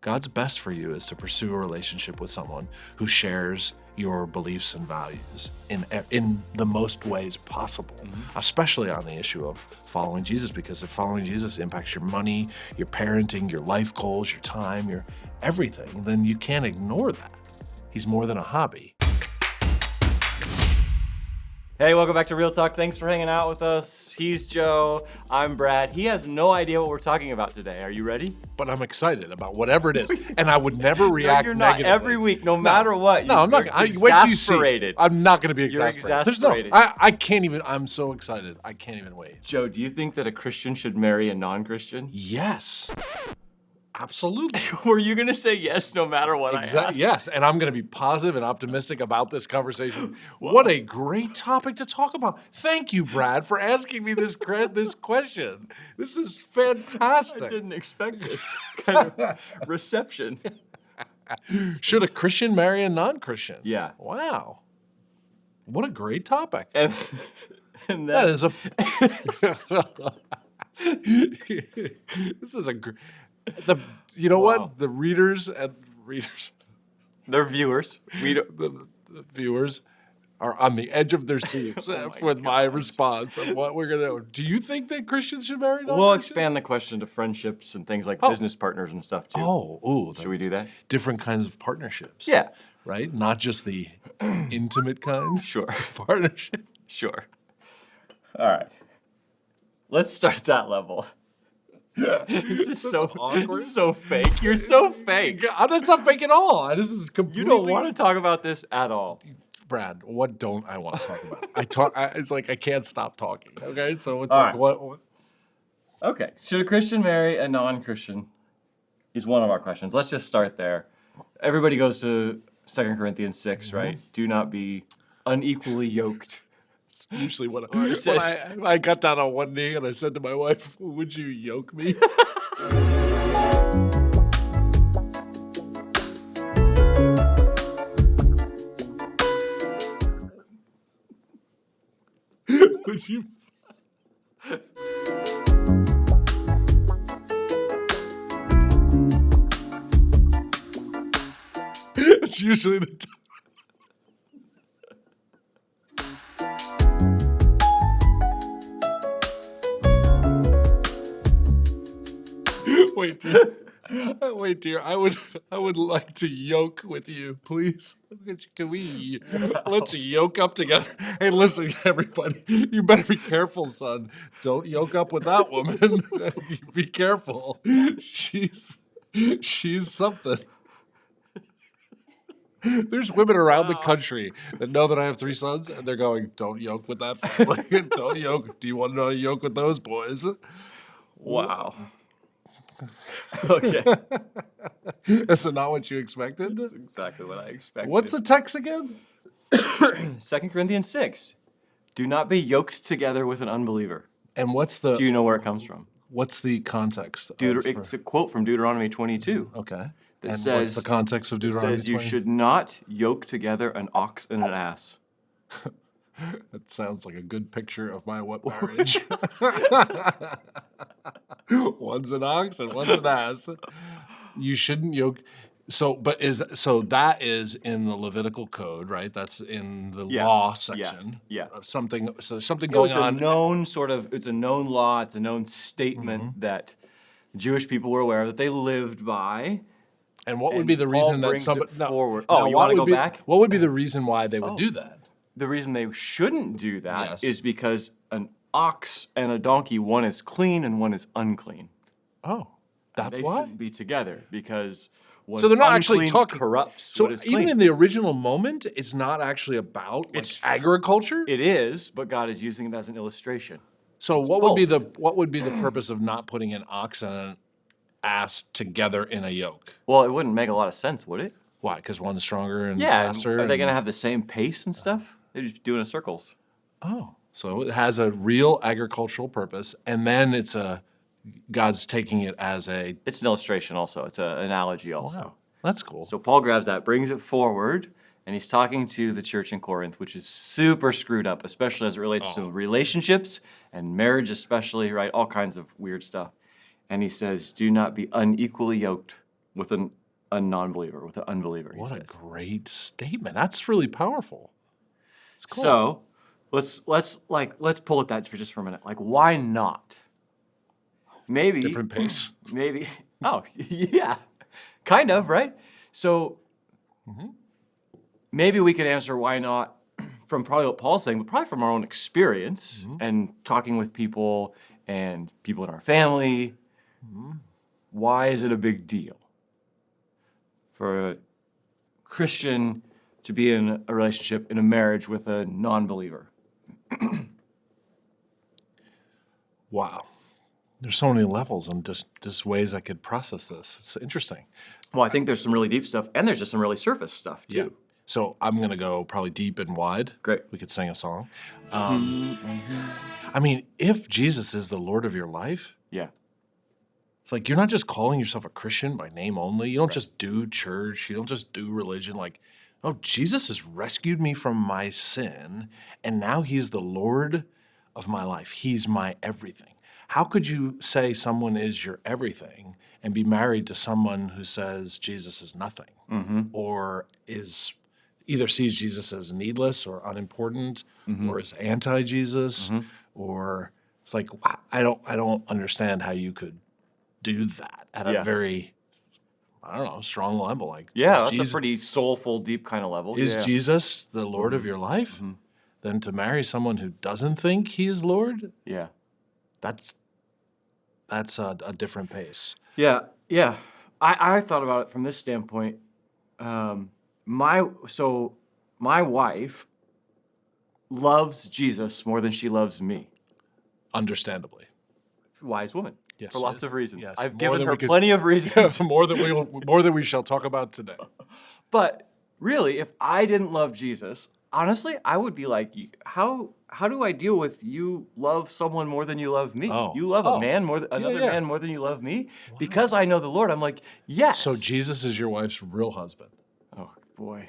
God's best for you is to pursue a relationship with someone who shares your beliefs and values in the most ways possible, especially on the issue of following Jesus, because if following Jesus impacts your money, your parenting, your life goals, your time, your everything, then you can't ignore that. He's more than a hobby. Hey, welcome back to Real Talk. Thanks for hanging out with us. He's Joe, I'm Brad. He has no idea what we're talking about today. Are you ready? But I'm excited about whatever it is, and I would never react You're not. negatively. Every week, no matter what. No, I'm not. Wait till you see. I'm not going to be You're exasperated. exasperated. I can't even. I'm so excited. I can't even wait. Joe, do you think that a Christian should marry a non-Christian? Yes. Absolutely. Were you going to say yes no matter what I asked? Yes, and I'm going to be positive and optimistic about this conversation. What a great topic to talk about. Thank you, Brad, for asking me this question. This is fantastic. I didn't expect this kind of reception. Should a Christian marry a non-Christian? Yeah. Wow. What a great topic. And that is a... This is a... You know what? The readers, they're viewers. The viewers are on the edge of their seats with my response of what we're going to do. Do you think that Christians should marry non-Christians? We'll expand the question to friendships and things like business partners and stuff too. Should we do that? Different kinds of partnerships. Yeah. Right? Not just the intimate kind. Sure. Partnership. Sure. All right. Let's start that level. This is so awkward. This is so fake. You're so fake. That's not fake at all. This is completely... You don't want to talk about this at all. Brad, what don't I want to talk about? It's like I can't stop talking. Okay, so it's all like right. what? Okay, should a Christian marry a non-Christian? Is one of our questions. Let's just start there. Everybody goes to 2 Corinthians 6, right? Do not be unequally yoked. It's usually when I got down on one knee and I said to my wife, "Would you yoke me?" Would you? It's usually the time. Wait, dear. I would like to yoke with you, please. Can we? Let's yoke up together. Hey, listen, everybody. You better be careful, son. Don't yoke up with that woman. Be careful. She's something. There's women around the country that know that I have 3 sons, and they're going, "Don't yoke with that family. Don't yoke. Do you want to know how to yoke with those boys?" Wow. Okay. That's not what you expected? That's exactly what I expected. What's the text again? 2 Corinthians 6. Do not be yoked together with an unbeliever. And do you know where it comes from? What's the context? It's a quote from Deuteronomy 22. Okay. That and says, what's the context of Deuteronomy 20? It says you should not yoke together an ox and an ass. That sounds like a good picture of my marriage. One's an ox and one's an ass. You shouldn't yoke. So that is in the Levitical code, right? That's in the law section. Yeah. Of something going on. It's a known law. It's a known statement that Jewish people were aware of, that they lived by. And what would be the reason that somebody forward? Oh, you want to go back? What would be the reason why they would do that? The reason they shouldn't do that is because an ox and a donkey, one is clean and one is unclean. Oh, that's they why? They shouldn't be together because so they're not actually talking corrupts. So what is clean. Even in the original moment, it's not actually about it's agriculture. It is, but God is using it as an illustration. So what would be the purpose of not putting an ox and an ass together in a yoke? Well, it wouldn't make a lot of sense, would it? Why? Because one's stronger and faster. Are they going to have the same pace and stuff? They're just doing it in circles. Oh, so it has a real agricultural purpose, and then God's taking it as It's an illustration also. It's an analogy also. Wow. That's cool. So Paul grabs that, brings it forward, and he's talking to the church in Corinth, which is super screwed up, especially as it relates to relationships and marriage especially, right? All kinds of weird stuff. And he says, do not be unequally yoked with a non-believer, with an unbeliever, he What a says. great statement. That's really powerful. It's cool. So let's pull at that for a minute. Like, why not? Maybe Different pace. Maybe. Oh, yeah. Kind of, right? So maybe we could answer why not from probably what Paul's saying, but probably from our own experience and talking with people and people in our family. Why is it a big deal for a Christian to be in a relationship, in a marriage with a non-believer? Wow. There's so many levels and just ways I could process this. It's interesting. Well, I think there's some really deep stuff, and there's just some really surface stuff, too. Yeah. So I'm going to go probably deep and wide. Great. We could sing a song. I mean, if Jesus is the Lord of your life, Yeah. it's like you're not just calling yourself a Christian by name only. You don't just do church. You don't just do religion. Like, oh, Jesus has rescued me from my sin, and now he's the Lord of my life. He's my everything. How could you say someone is your everything and be married to someone who says Jesus is nothing or is either sees Jesus as needless or unimportant or is anti-Jesus or it's like I don't understand how you could do that at a very strong level. Like Yeah, that's a pretty soulful, deep kind of level. Is Jesus the Lord of your life? Then to marry someone who doesn't think he is Lord, Yeah. that's a different pace. Yeah, yeah. I thought about it from this standpoint. My wife loves Jesus more than she loves me. Understandably. Wise woman. Yes, for lots yes, of reasons. yes. I've More given than her we could- plenty of reasons. more than we shall talk about today. But really, if I didn't love Jesus, honestly, I would be like, how do I deal with you love someone more than you love me? Oh. You love a man another yeah. man more than you love me? Because I know the Lord, I'm like, yes. So Jesus is your wife's real husband. Oh, boy.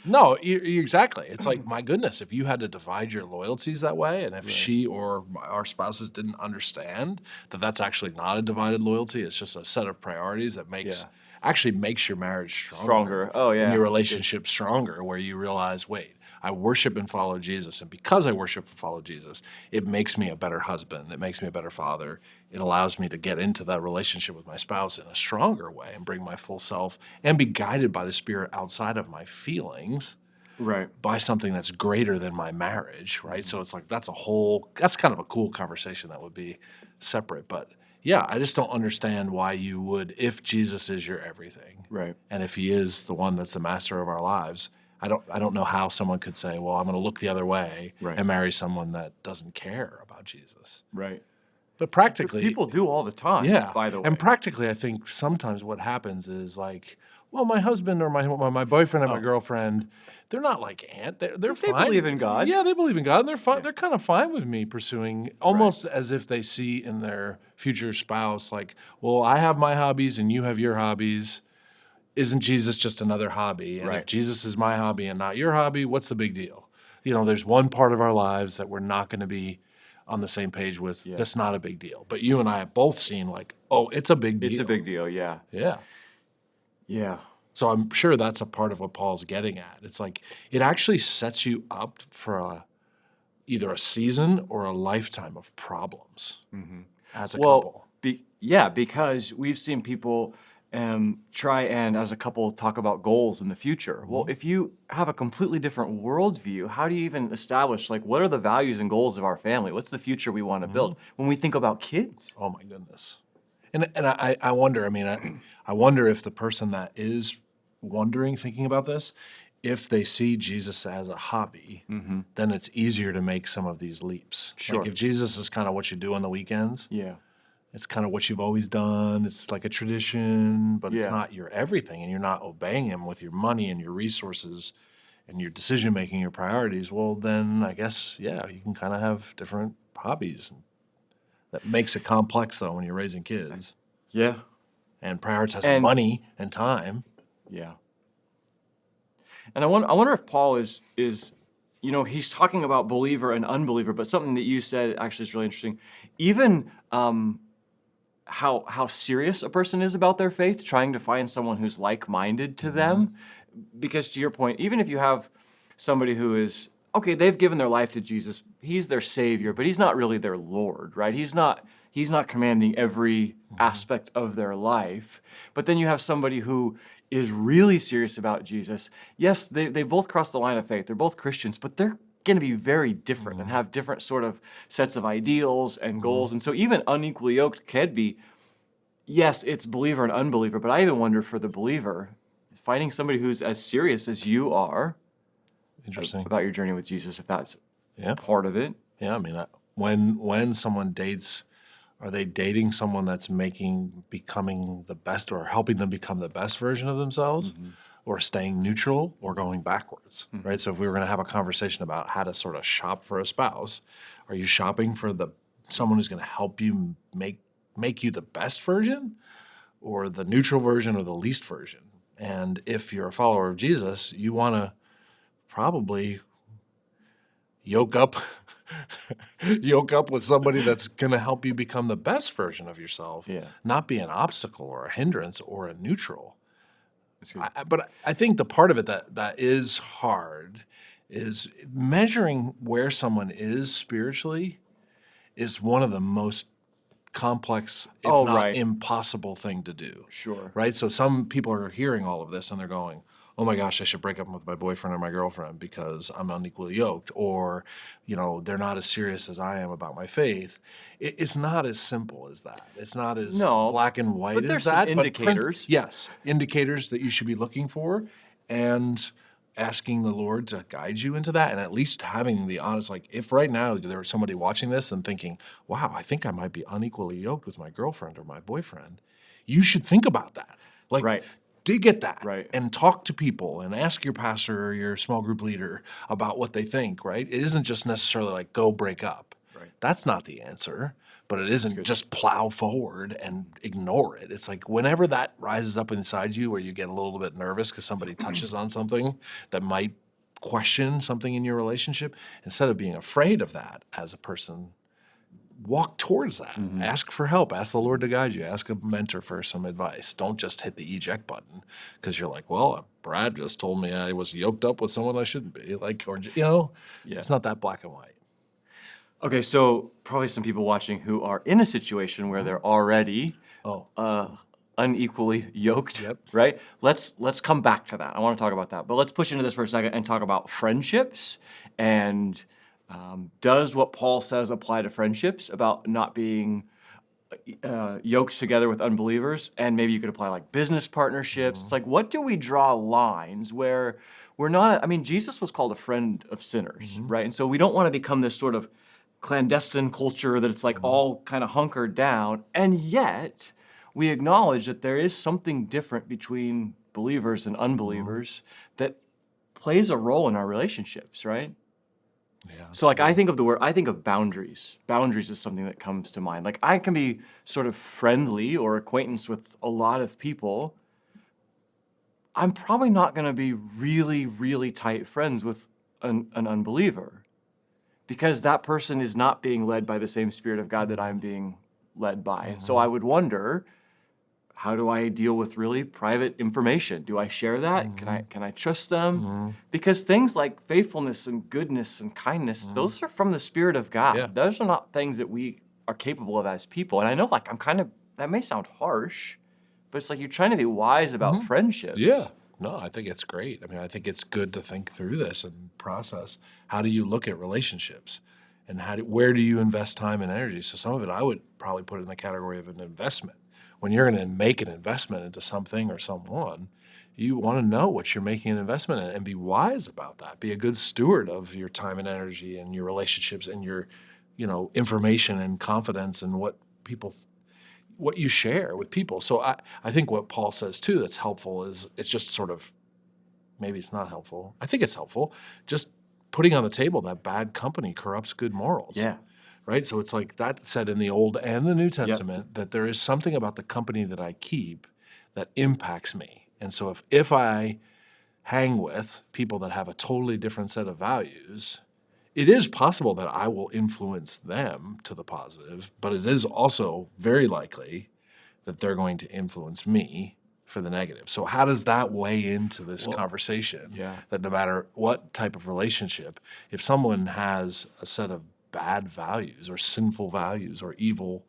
No, exactly. It's like, my goodness, if you had to divide your loyalties that way, and if she or our spouses didn't understand that that's actually not a divided loyalty, it's just a set of priorities that actually makes your marriage stronger. Oh, yeah. And your That's good. relationship stronger, where you realize, wait, I worship and follow Jesus, and because I worship and follow Jesus, it makes me a better husband. It makes me a better father. It allows me to get into that relationship with my spouse in a stronger way and bring my full self and be guided by the Spirit outside of my feelings Right. by something that's greater than my marriage, right? So it's like that's kind of a cool conversation that would be separate. But yeah, I just don't understand why you would, if Jesus is your everything, Right. and if he is the one that's the master of our lives, I don't know how someone could say, well, I'm going to look the other way and marry someone that doesn't care about Jesus. Right. But practically, Which people do all the time, yeah. by the way. And practically, I think sometimes what happens is like, well, my husband or my boyfriend and my girlfriend, they're not like they're They fine. believe in God. Yeah, they believe in God, and they're fine. They're kind of fine with me pursuing, almost as if they see in their future spouse, like, well, I have my hobbies and you have your hobbies. Isn't Jesus just another hobby? And if Jesus is my hobby and not your hobby, what's the big deal? You know, there's one part of our lives that we're not going to be on the same page with. Yeah. That's not a big deal. But you and I have both seen like, oh, it's a big deal. It's a big deal, yeah. Yeah. Yeah. So I'm sure that's a part of what Paul's getting at. It's like it actually sets you up for either a season or a lifetime of problems as a couple. Because we've seen people try and, as a couple, talk about goals in the future. Well, if you have a completely different worldview, how do you even establish, like, what are the values and goals of our family? What's the future we want to build when we think about kids? Oh, my goodness. And I wonder, I wonder if the person that is thinking about this, if they see Jesus as a hobby, then it's easier to make some of these leaps. Sure. Like if Jesus is kind of what you do on the weekends, it's kind of what you've always done. It's like a tradition, but it's not your everything, and you're not obeying him with your money and your resources and your decision-making, your priorities. Well, then I guess, you can kind of have different hobbies. That makes it complex, though, when you're raising kids. Yeah. And prioritizing money and time. Yeah. And I wonder if Paul is he's talking about believer and unbeliever, but something that you said actually is really interesting. Even how serious a person is about their faith, trying to find someone who's like-minded to them. Because to your point, even if you have somebody who is, okay, they've given their life to Jesus, he's their savior, but he's not really their Lord, right? He's not commanding every aspect of their life. But then you have somebody who is really serious about Jesus. Yes, they both cross the line of faith. They're both Christians, but they're going to be very different and have different sort of sets of ideals and goals. And so even unequally yoked can be, yes, it's believer and unbeliever, but I even wonder for the believer, finding somebody who's as serious as you are Interesting. about your journey with Jesus, if that's Yeah. part of it. Yeah, I mean, when someone dates, are they dating someone that's becoming the best or helping them become the best version of themselves, or staying neutral or going backwards, right? So if we were going to have a conversation about how to sort of shop for a spouse, are you shopping for someone who's going to help you make you the best version, or the neutral version, or the least version? And if you're a follower of Jesus, you want to probably yoke up with somebody that's going to help you become the best version of yourself, not be an obstacle or a hindrance or a neutral. But I think the part of it that is hard is measuring where someone is spiritually is one of the most complex, if not impossible thing to do. Sure. Right? So some people are hearing all of this and they're going, oh my gosh, I should break up with my boyfriend or my girlfriend because I'm unequally yoked, or, they're not as serious as I am about my faith. It's not as simple as that. It's not as black and white but as there's that. Some indicators. Yes, indicators that you should be looking for, and asking the Lord to guide you into that, and at least having the honest, like, if right now there was somebody watching this and thinking, wow, I think I might be unequally yoked with my girlfriend or my boyfriend, you should think about that. Like, dig at that, and talk to people and ask your pastor or your small group leader about what they think, right? It isn't just necessarily like, go break up. That's not the answer, but it isn't just plow forward and ignore it. It's like whenever that rises up inside you where you get a little bit nervous because somebody touches on something that might question something in your relationship, instead of being afraid of that as a person, walk towards that. Ask for help. Ask the Lord to guide you. Ask a mentor for some advice. Don't just hit the eject button because you're like, well, Brad just told me I was yoked up with someone I shouldn't be. Like, or, it's not that black and white. Okay, so probably some people watching who are in a situation where they're already unequally yoked, right? Let's come back to that. I want to talk about that. But let's push into this for a second and talk about friendships. And does what Paul says apply to friendships about not being yoked together with unbelievers? And maybe you could apply like business partnerships. It's like, what do we draw lines where we're not, Jesus was called a friend of sinners, right? And so we don't want to become this sort of clandestine culture that it's like all kind of hunkered down. And yet we acknowledge that there is something different between believers and unbelievers that plays a role in our relationships, right? Yeah. So like I think of boundaries. Boundaries is something that comes to mind. Like I can be sort of friendly or acquaintance with a lot of people. I'm probably not going to be really, really tight friends with an unbeliever, because that person is not being led by the same Spirit of God that I'm being led by. And so I would wonder, how do I deal with really private information? Do I share that? Can I trust them? Because things like faithfulness and goodness and kindness, those are from the Spirit of God. Yeah. Those are not things that we are capable of as people. And I know like that may sound harsh, but it's like you're trying to be wise about friendships. Yeah. No, I think it's great. I think it's good to think through this and process. How do you look at relationships, and where do you invest time and energy? So some of it I would probably put in the category of an investment. When you're going to make an investment into something or someone, you want to know what you're making an investment in and be wise about that. Be a good steward of your time and energy and your relationships and your, information and confidence and what you share with people. So I think what Paul says too that's helpful is it's just sort of, maybe it's not helpful. I think it's helpful. Just putting on the table that bad company corrupts good morals. Yeah. Right? So it's like that said in the Old and the New Testament that there is something about the company that I keep that impacts me. And so if I hang with people that have a totally different set of values, it is possible that I will influence them to the positive, but it is also very likely that they're going to influence me for the negative. So how does that weigh into this conversation? Yeah. That no matter what type of relationship, if someone has a set of bad values or sinful values or evil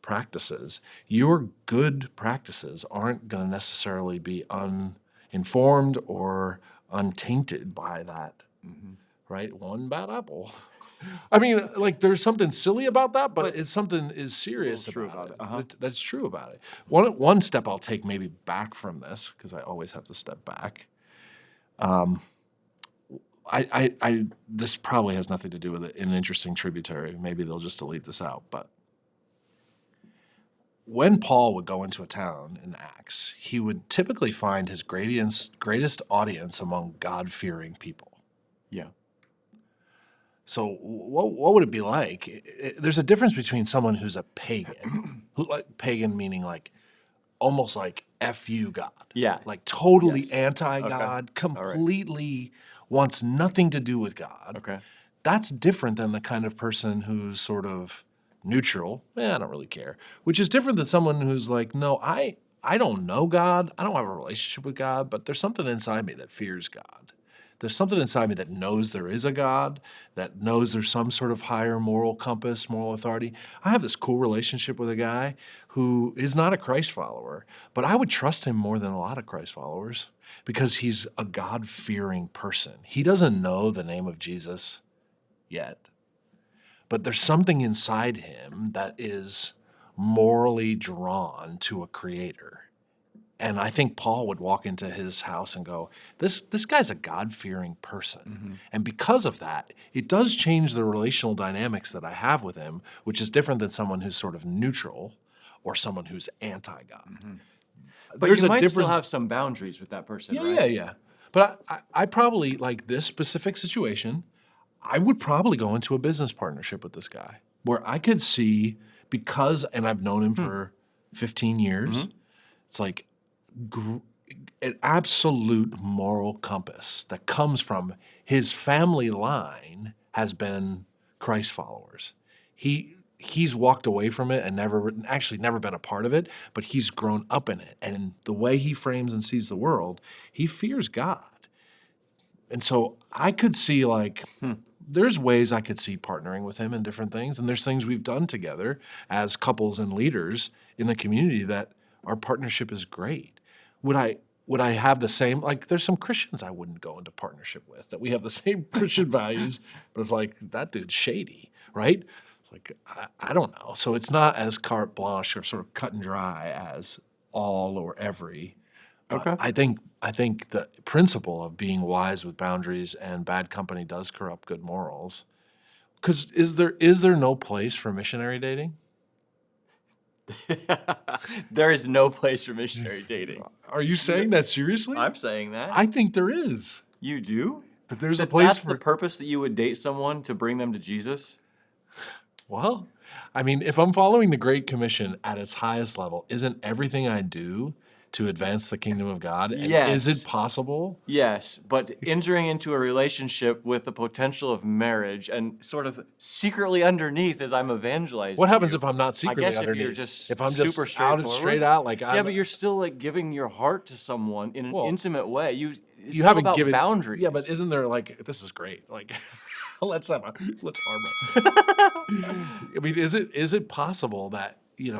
practices, your good practices aren't going to necessarily be uninformed or untainted by that, right? One bad apple. I mean, like, there's something silly about that, but it's something is serious true about it. about it. That's true about it. One step I'll take maybe back from this, because I always have to step back. This probably has nothing to do with it. An interesting tributary. Maybe they'll just delete this out. But when Paul would go into a town in Acts, he would typically find his greatest audience among God-fearing people. Yeah. So what would it be like? There's a difference between someone who's a pagan, pagan meaning like almost like F you God. Yeah. Like totally Yes. anti-God, Okay. All right. completely wants nothing to do with God. Okay. That's different than the kind of person who's sort of neutral. I don't really care. Which is different than someone who's like, no, I don't know God. I don't have a relationship with God, but there's something inside me that fears God. There's something inside me that knows there is a God, that knows there's some sort of higher moral compass, moral authority. I have this cool relationship with a guy who is not a Christ follower, but I would trust him more than a lot of Christ followers because he's a God-fearing person. He doesn't know the name of Jesus yet, but there's something inside him that is morally drawn to a creator. And I think Paul would walk into his house and go, this guy's a God-fearing person. And because of that, it does change the relational dynamics that I have with him, which is different than someone who's sort of neutral or someone who's anti-God. But There's you a might still difference- have some boundaries with that person, Yeah, right? yeah. But I probably, like this specific situation, I would probably go into a business partnership with this guy where I could see, because, and I've known him for 15 years, it's like an absolute moral compass that comes from his family line has been Christ followers. He's walked away from it and never been a part of it, but he's grown up in it. And the way he frames and sees the world, he fears God. And so I could see there's ways I could see partnering with him in different things. And there's things we've done together as couples and leaders in the community that our partnership is great. Would I have the same, there's some Christians I wouldn't go into partnership with, that we have the same Christian values, but it's like, that dude's shady, right? It's like, I don't know. So it's not as carte blanche or sort of cut and dry as all or every. But Okay. I think the principle of being wise with boundaries and bad company does corrupt good morals. Because is there no place for missionary dating? There is no place for missionary dating. Are you saying that seriously? I'm saying that. I think there is. You do? But there's a That place that's for the purpose that you would date someone, to bring them to Jesus? Well, I mean, if I'm following the Great Commission at its highest level, isn't everything I do to advance the kingdom of God? And Yes. is it possible? Yes, but entering into a relationship with the potential of marriage and sort of secretly underneath as I'm evangelizing. What happens you, if I'm not secretly I guess underneath? if you're just if I'm super just out and straightforward. straight out, Yeah, but you're still like giving your heart to someone in an Well, intimate way. It's you still haven't about given boundaries. Yeah, but isn't there this is great? Let's arm us. I mean, is it possible that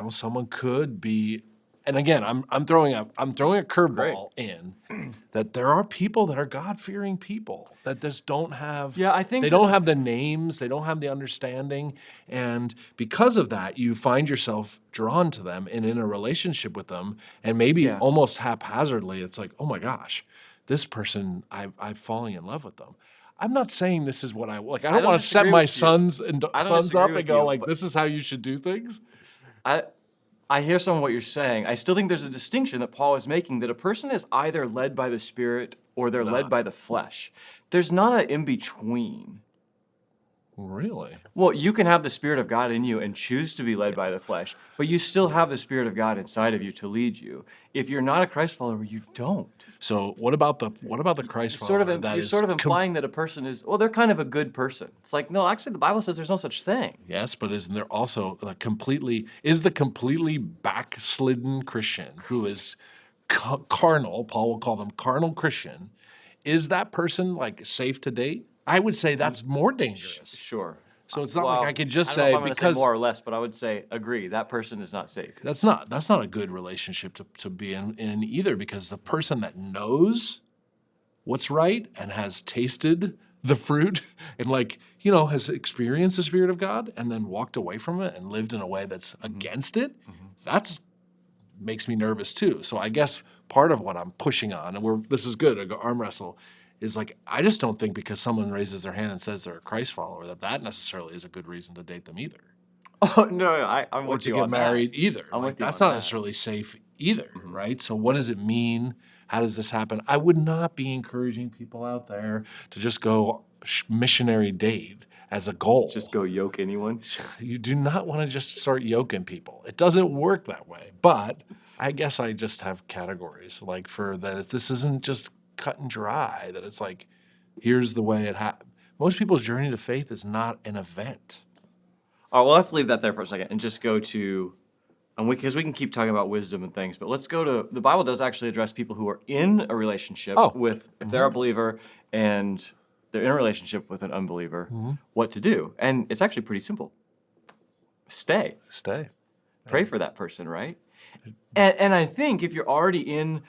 someone could be? And again, I'm throwing a curveball in that there are people that are God-fearing people that just don't have. Yeah, I think they don't have the names, they don't have the understanding, and because of that, you find yourself drawn to them and in a relationship with them, and maybe almost haphazardly, it's like, oh my gosh, this person, I'm falling in love with them. I'm not saying this is what I like. I don't want to set my sons up and go this is how you should do things. I hear some of what you're saying. I still think there's a distinction that Paul is making, that a person is either led by the Spirit or they're led by the flesh. There's not an in-between. Really? Well, you can have the Spirit of God in you and choose to be led by the flesh, but you still have the Spirit of God inside of you to lead you. If you're not a Christ follower, you don't. So what about the Christ follower that You're is sort of implying that a person is, well, they're kind of a good person. It's like, no, actually, the Bible says there's no such thing. yes, but isn't there also the completely backslidden Christian who is carnal? Paul will call them carnal Christian. Is that person like safe to date? I would say that's more dangerous. Sure. So it's not Well, like I could just I don't know say if I'm gonna because say more or less, but I would say agree. That person is not safe. that's not a good relationship to be in either, because the person that knows what's right and has tasted the fruit and has experienced the Spirit of God and then walked away from it and lived in a way that's against it, that's makes me nervous too. So I guess part of what I'm pushing on, and this is good, a arm wrestle, is like I just don't think because someone raises their hand and says they're a Christ follower that necessarily is a good reason to date them either. Oh no, I'm Or with to you get on married that. either. I'm with you that's on not that. necessarily safe either, right? So what does it mean? How does this happen? I would not be encouraging people out there to just go missionary date as a goal. Just go yoke anyone. You do not want to just start yoking people. It doesn't work that way. But I guess I just have categories like for that. This isn't just cut and dry. That it's like, here's the way it happened. Most people's journey to faith is not an event. All right, well, let's leave that there for a second and just go to, because we can keep talking about wisdom and things, but let's go to, the Bible does actually address people who are in a relationship with, if they're a believer and they're in a relationship with an unbeliever, what to do. And it's actually pretty simple. Stay. Pray for that person, right? And I think if you're already in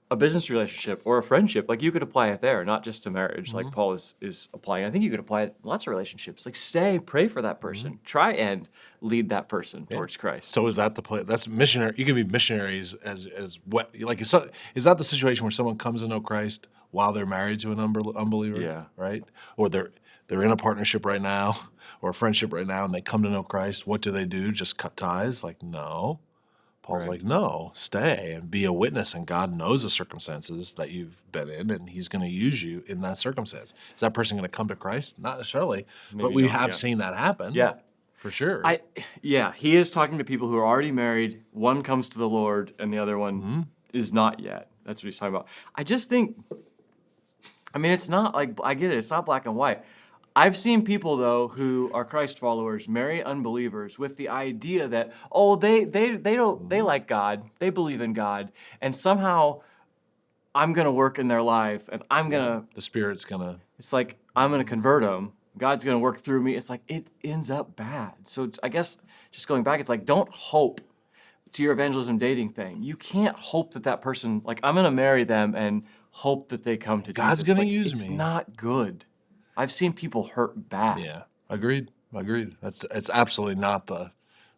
a business relationship or a friendship, like you could apply it there, not just to marriage, like Paul is applying. I think you could apply it in lots of relationships. Like stay, pray for that person, try and lead that person towards Christ. So is that the play? That's missionary. You can be missionaries as what? Like is that the situation where someone comes to know Christ while they're married to an unbeliever? Yeah. Right. Or they're in a partnership right now or a friendship right now, and they come to know Christ. What do? Just cut ties? Like no. Paul's like, no, stay and be a witness, and God knows the circumstances that you've been in, and he's going to use you in that circumstance. Is that person going to come to Christ? Not necessarily, but we have seen that happen. Yeah. For sure. He is talking to people who are already married. One comes to the Lord, and the other one is not yet. That's what he's talking about. I just think, it's not like, I get it, it's not black and white. I've seen people, though, who are Christ followers marry unbelievers with the idea that, they like God, they believe in God, and somehow I'm going to work in their life, and I'm going to... The Spirit's going to... It's like, I'm going to convert them. God's going to work through me. It's like, it ends up bad. So I guess, just going back, it's like, don't hope to your evangelism dating thing. You can't hope that person, like, I'm going to marry them and hope that they come to Jesus. God's going to use me. It's not good. I've seen people hurt bad. Yeah, agreed. It's absolutely not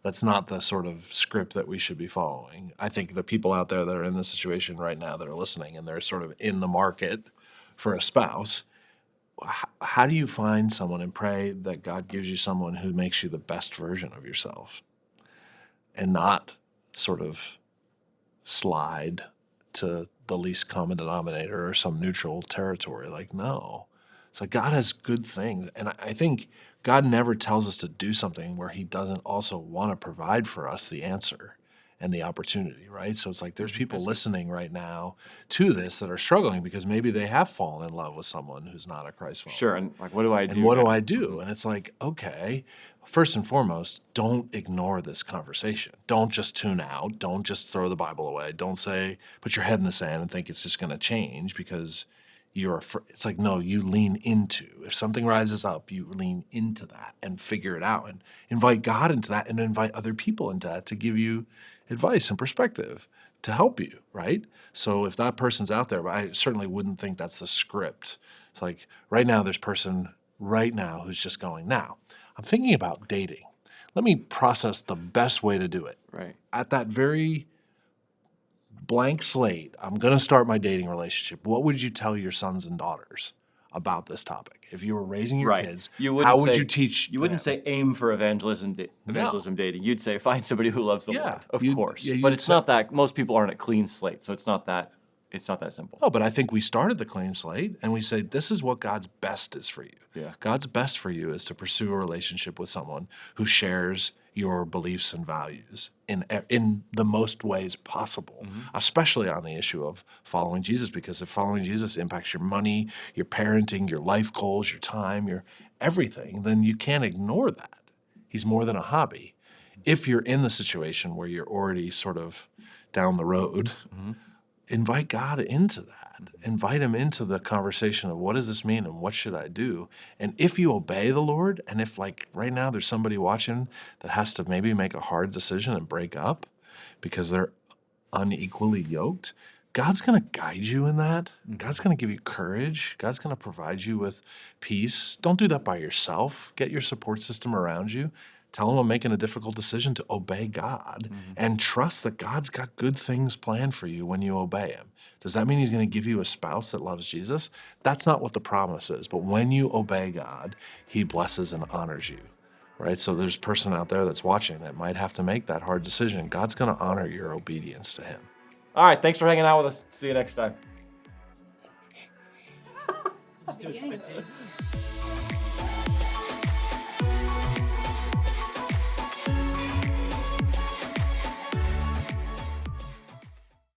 that's not the sort of script that we should be following. I think the people out there that are in this situation right now that are listening and they're sort of in the market for a spouse, how do you find someone and pray that God gives you someone who makes you the best version of yourself and not sort of slide to the least common denominator or some neutral territory? Like, no. It's like God has good things. And I think God never tells us to do something where he doesn't also want to provide for us the answer and the opportunity, right? So it's like there's people listening right now to this that are struggling because maybe they have fallen in love with someone who's not a Christ follower. Sure, and like, what do I do? And what do I do? And it's like, okay, first and foremost, don't ignore this conversation. Don't just tune out. Don't just throw the Bible away. Don't say, put your head in the sand and think it's just going to change because it's like, no, you lean into. If something rises up, you lean into that and figure it out and invite God into that and invite other people into that to give you advice and perspective to help you, right? So if that person's out there, I certainly wouldn't think that's the script. It's like right now there's person right now who's just going, now, I'm thinking about dating. Let me process the best way to do it. Right. At that very blank slate, I'm going to start my dating relationship. What would you tell your sons and daughters about this topic? If you were raising your kids, how would you teach You wouldn't say aim for evangelism dating. You'd say find somebody who loves the Lord, of course. Yeah, but it's not that. Most people aren't a clean slate, so it's not that it's not that simple. No, but I think we started the clean slate and we say, this is what God's best is for you. Yeah. God's best for you is to pursue a relationship with someone who shares your beliefs and values in the most ways possible, especially on the issue of following Jesus, because if following Jesus impacts your money, your parenting, your life goals, your time, your everything, then you can't ignore that. He's more than a hobby. If you're in the situation where you're already sort of down the road, invite God into that. Invite him into the conversation of what does this mean and what should I do? And if you obey the Lord, and if like right now there's somebody watching that has to maybe make a hard decision and break up because they're unequally yoked, God's going to guide you in that. God's going to give you courage. God's going to provide you with peace. Don't do that by yourself. Get your support system around you. Tell them I'm making a difficult decision to obey God and trust that God's got good things planned for you when you obey him. Does that mean he's going to give you a spouse that loves Jesus? That's not what the promise is. But when you obey God, he blesses and honors you, right? So there's a person out there that's watching that might have to make that hard decision. God's going to honor your obedience to him. All right, thanks for hanging out with us. See you next time.